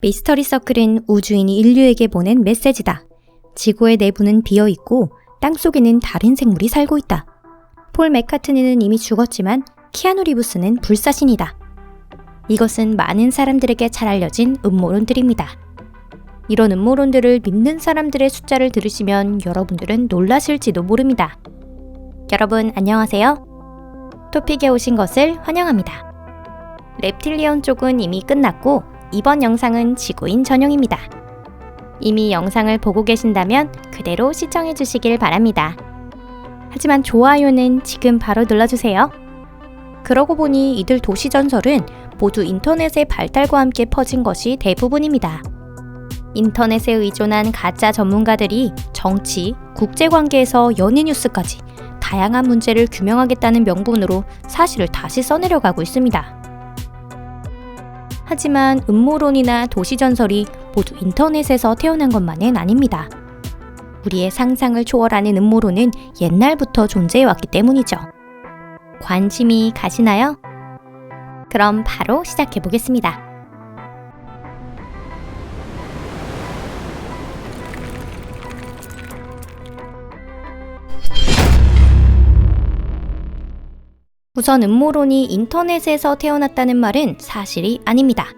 미스터리 서클은 우주인이 인류에게 보낸 메시지다. 지구의 내부는 비어있고 땅속에는 다른 생물이 살고 있다. 폴 맥카트니는 이미 죽었지만 키아누 리브스는 불사신이다. 이것은 많은 사람들에게 잘 알려진 음모론들입니다. 이런 음모론들을 믿는 사람들의 숫자를 들으시면 여러분들은 놀라실지도 모릅니다. 여러분 안녕하세요. 토픽에 오신 것을 환영합니다. reptilian 쪽은 이미 끝났고 이번 영상은 지구인 전용입니다. 이미 영상을 보고 계신다면 그대로 시청해 주시길 바랍니다. 하지만 좋아요는 지금 바로 눌러주세요. 그러고 보니 이들 도시 전설은 모두 인터넷의 발달과 함께 퍼진 것이 대부분입니다. 인터넷에 의존한 가짜 전문가들이 정치, 국제관계에서 연예 뉴스까지 다양한 문제를 규명하겠다는 명분으로 사실을 다시 써내려가고 있습니다. 하지만 음모론이나 도시전설이 모두 인터넷에서 태어난 것만은 아닙니다. 우리의 상상을 초월하는 음모론은 옛날부터 존재해왔기 때문이죠. 관심이 가시나요? 그럼 바로 시작해보겠습니다. 우선 음모론이 인터넷에서 태어났다는 말은 사실이 아닙니다.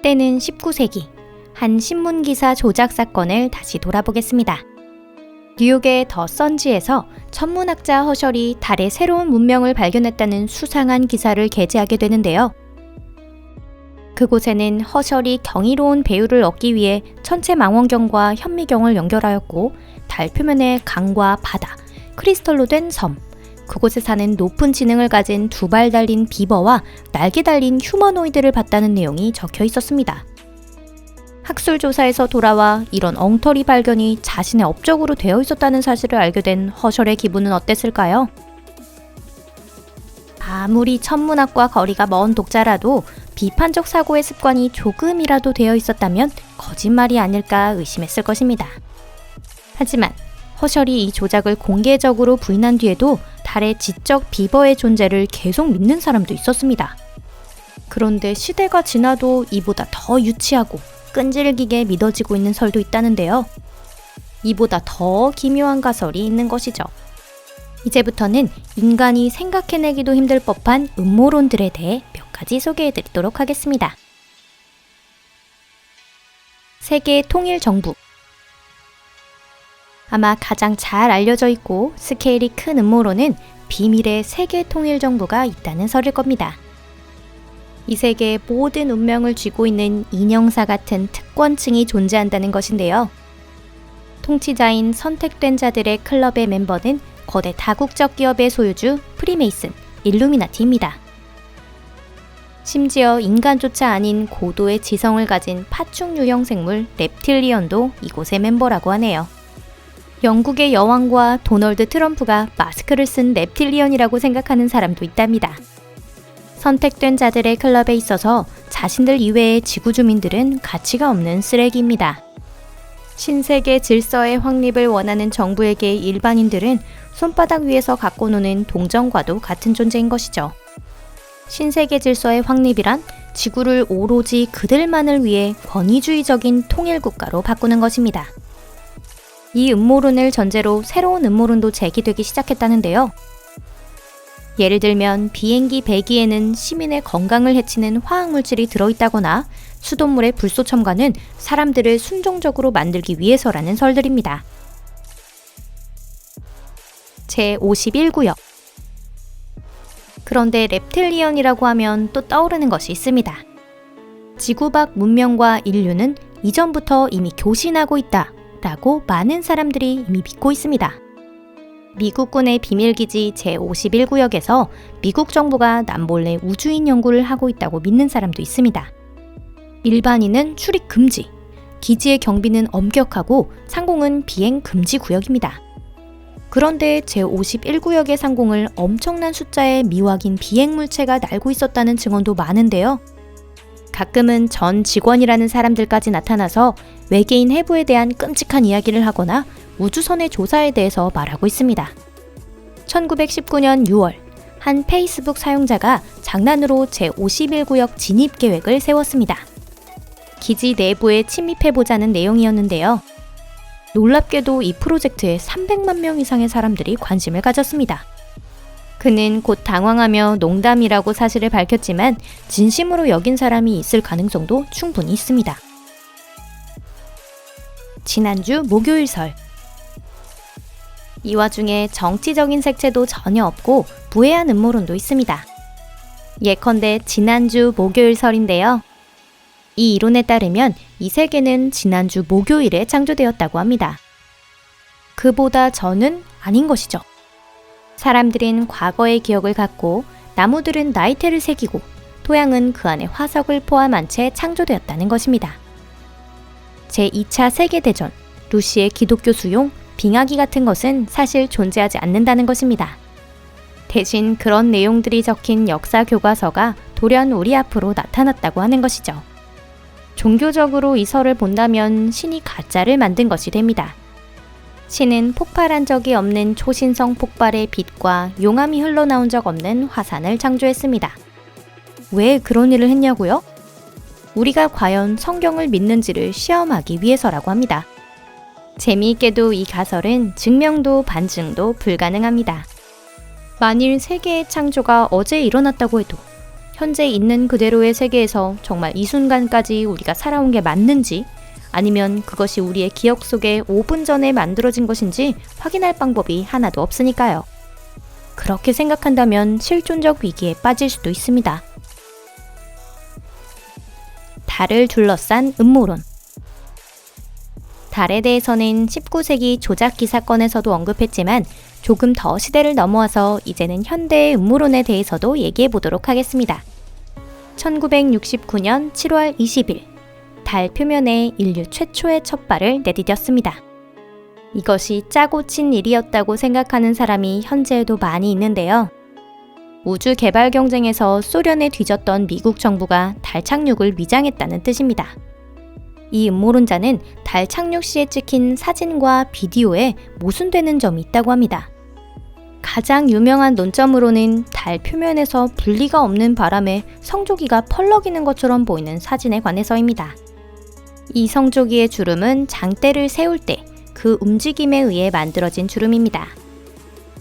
때는 19세기, 한 신문기사 조작 사건을 다시 돌아보겠습니다. 뉴욕의 더 선지에서 천문학자 허셜이 달의 새로운 문명을 발견했다는 수상한 기사를 게재하게 되는데요. 그곳에는 허셜이 경이로운 배율을 얻기 위해 천체망원경과 현미경을 연결하였고 달 표면에 강과 바다, 크리스털로 된 섬, 그곳에 사는 높은 지능을 가진 두 발 달린 비버와 날개 달린 휴머노이드를 봤다는 내용이 적혀 있었습니다. 학술 조사에서 돌아와 이런 엉터리 발견이 자신의 업적으로 되어 있었다는 사실을 알게 된 허셜의 기분은 어땠을까요? 아무리 천문학과 거리가 먼 독자라도 비판적 사고의 습관이 조금이라도 되어 있었다면 거짓말이 아닐까 의심했을 것입니다. 하지만 허셜이 이 조작을 공개적으로 부인한 뒤에도 달의 지적 비버의 존재를 계속 믿는 사람도 있었습니다. 그런데 시대가 지나도 이보다 더 유치하고 끈질기게 믿어지고 있는 설도 있다는데요. 이보다 더 기묘한 가설이 있는 것이죠. 이제부터는 인간이 생각해내기도 힘들 법한 음모론들에 대해 몇 가지 소개해드리도록 하겠습니다. 세계 통일 정부. 아마 가장 잘 알려져 있고 스케일이 큰 음모론은 비밀의 세계 통일 정부가 있다는 설일 겁니다. 이 세계의 모든 운명을 쥐고 있는 인형사 같은 특권층이 존재한다는 것인데요. 통치자인 선택된 자들의 클럽의 멤버는 거대 다국적 기업의 소유주 프리메이슨, 일루미나티입니다. 심지어 인간조차 아닌 고도의 지성을 가진 파충 유형 생물 reptilian도 이곳의 멤버라고 하네요. 영국의 여왕과 도널드 트럼프가 마스크를 쓴 reptilian이라고 생각하는 사람도 있답니다. 선택된 자들의 클럽에 있어서 자신들 이외의 지구 주민들은 가치가 없는 쓰레기입니다. 신세계 질서의 확립을 원하는 정부에게 일반인들은 손바닥 위에서 갖고 노는 동정과도 같은 존재인 것이죠. 신세계 질서의 확립이란 지구를 오로지 그들만을 위해 권위주의적인 통일국가로 바꾸는 것입니다. 이 음모론을 전제로 새로운 음모론도 제기되기 시작했다는데요. 예를 들면 비행기 배기에는 시민의 건강을 해치는 화학물질이 들어있다거나 수돗물의 불소 첨가는 사람들을 순종적으로 만들기 위해서라는 설들입니다. 제51구역. 그런데 reptilian이라고 하면 또 떠오르는 것이 있습니다. 지구 밖 문명과 인류는 이전부터 이미 교신하고 있다 라고 많은 사람들이 이미 믿고 있습니다. 미국군의 비밀기지 제51구역에서 미국 정부가 남몰래 우주인 연구를 하고 있다고 믿는 사람도 있습니다. 일반인은 출입 금지, 기지의 경비는 엄격하고 상공은 비행 금지 구역입니다. 그런데 제51구역의 상공을 엄청난 숫자의 미확인 비행물체가 날고 있었다는 증언도 많은데요. 가끔은 전 직원이라는 사람들까지 나타나서 외계인 해부에 대한 끔찍한 이야기를 하거나 우주선의 조사에 대해서 말하고 있습니다. 1919년 6월, 한 페이스북 사용자가 장난으로 제51구역 진입 계획을 세웠습니다. 기지 내부에 침입해보자는 내용이었는데요. 놀랍게도 이 프로젝트에 300만 명 이상의 사람들이 관심을 가졌습니다. 그는 곧 당황하며 농담이라고 사실을 밝혔지만 진심으로 여긴 사람이 있을 가능성도 충분히 있습니다. 지난주 목요일 설. 이 와중에 정치적인 색채도 전혀 없고 부해한 음모론도 있습니다. 예컨대 지난주 목요일 설인데요. 이 이론에 따르면 이 세계는 지난주 목요일에 창조되었다고 합니다. 그보다 전은 아닌 것이죠. 사람들은 과거의 기억을 갖고 나무들은 나이테를 새기고 토양은 그 안에 화석을 포함한 채 창조되었다는 것입니다. 제2차 세계대전, 루시의 기독교 수용, 빙하기 같은 것은 사실 존재하지 않는다는 것입니다. 대신 그런 내용들이 적힌 역사 교과서가 돌연 우리 앞으로 나타났다고 하는 것이죠. 종교적으로 이 설을 본다면 신이 가짜를 만든 것이 됩니다. 신은 폭발한 적이 없는 초신성 폭발의 빛과 용암이 흘러나온 적 없는 화산을 창조했습니다. 왜 그런 일을 했냐고요? 우리가 과연 성경을 믿는지를 시험하기 위해서라고 합니다. 재미있게도 이 가설은 증명도 반증도 불가능합니다. 만일 세계의 창조가 어제 일어났다고 해도 현재 있는 그대로의 세계에서 정말 이 순간까지 우리가 살아온 게 맞는지 아니면 그것이 우리의 기억 속에 5분 전에 만들어진 것인지 확인할 방법이 하나도 없으니까요. 그렇게 생각한다면 실존적 위기에 빠질 수도 있습니다. 달을 둘러싼 음모론. 달에 대해서는 19세기 조작기 사건에서도 언급했지만 조금 더 시대를 넘어와서 이제는 현대의 음모론에 대해서도 얘기해 보도록 하겠습니다. 1969년 7월 20일, 달 표면에 인류 최초의 첫 발을 내디뎠습니다. 이것이 짜고 친 일이었다고 생각하는 사람이 현재에도 많이 있는데요. 우주 개발 경쟁에서 소련에 뒤졌던 미국 정부가 달 착륙을 위장했다는 뜻입니다. 이 음모론자는 달 착륙 시에 찍힌 사진과 비디오에 모순되는 점이 있다고 합니다. 가장 유명한 논점으로는 달 표면에서 분리가 없는 바람에 성조기가 펄럭이는 것처럼 보이는 사진에 관해서입니다. 이 성조기의 주름은 장대를 세울 때 그 움직임에 의해 만들어진 주름입니다.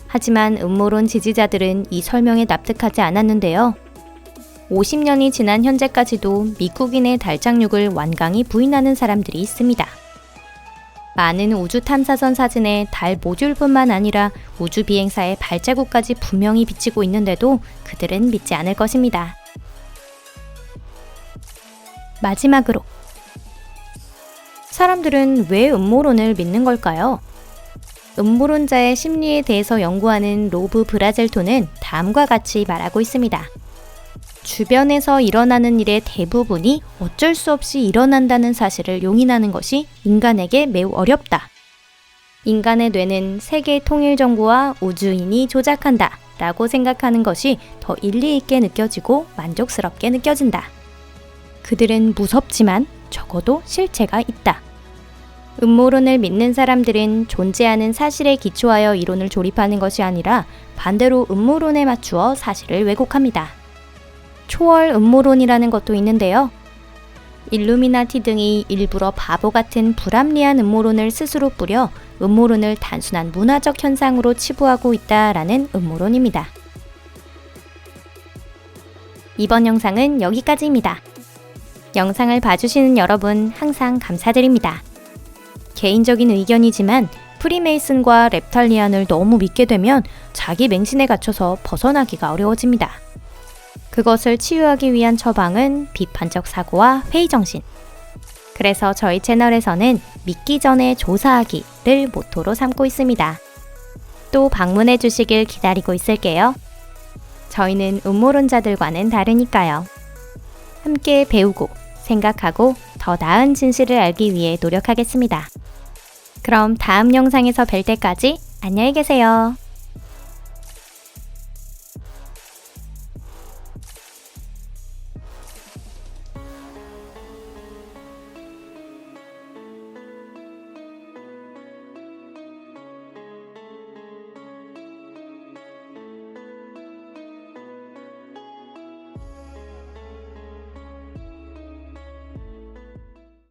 하지만 음모론 지지자들은 이 설명에 납득하지 않았는데요. 50년이 지난 현재까지도 미국인의 달 착륙을 완강히 부인하는 사람들이 있습니다. 많은 우주 탐사선 사진에 달 모듈뿐만 아니라 우주 비행사의 발자국까지 분명히 비치고 있는데도 그들은 믿지 않을 것입니다. 마지막으로, 사람들은 왜 음모론을 믿는 걸까요? 음모론자의 심리에 대해서 연구하는 로브 브라젤토는 다음과 같이 말하고 있습니다. 주변에서 일어나는 일의 대부분이 어쩔 수 없이 일어난다는 사실을 용인하는 것이 인간에게 매우 어렵다. 인간의 뇌는 세계 통일 정부와 우주인이 조작한다 라고 생각하는 것이 더 일리 있게 느껴지고 만족스럽게 느껴진다. 그들은 무섭지만 적어도 실체가 있다. 음모론을 믿는 사람들은 존재하는 사실에 기초하여 이론을 조립하는 것이 아니라 반대로 음모론에 맞추어 사실을 왜곡합니다. 초월 음모론이라는 것도 있는데요. 일루미나티 등이 일부러 바보 같은 불합리한 음모론을 스스로 뿌려 음모론을 단순한 문화적 현상으로 치부하고 있다라는 음모론입니다. 이번 영상은 여기까지입니다. 영상을 봐주시는 여러분 항상 감사드립니다. 개인적인 의견이지만 프리메이슨과 랩탈리안을 너무 믿게 되면 자기 맹신에 갇혀서 벗어나기가 어려워집니다. 그것을 치유하기 위한 처방은 비판적 사고와 회의정신. 그래서 저희 채널에서는 믿기 전에 조사하기를 모토로 삼고 있습니다. 또 방문해 주시길 기다리고 있을게요. 저희는 음모론자들과는 다르니까요. 함께 배우고 생각하고 더 나은 진실을 알기 위해 노력하겠습니다. 그럼 다음 영상에서 뵐 때까지 안녕히 계세요.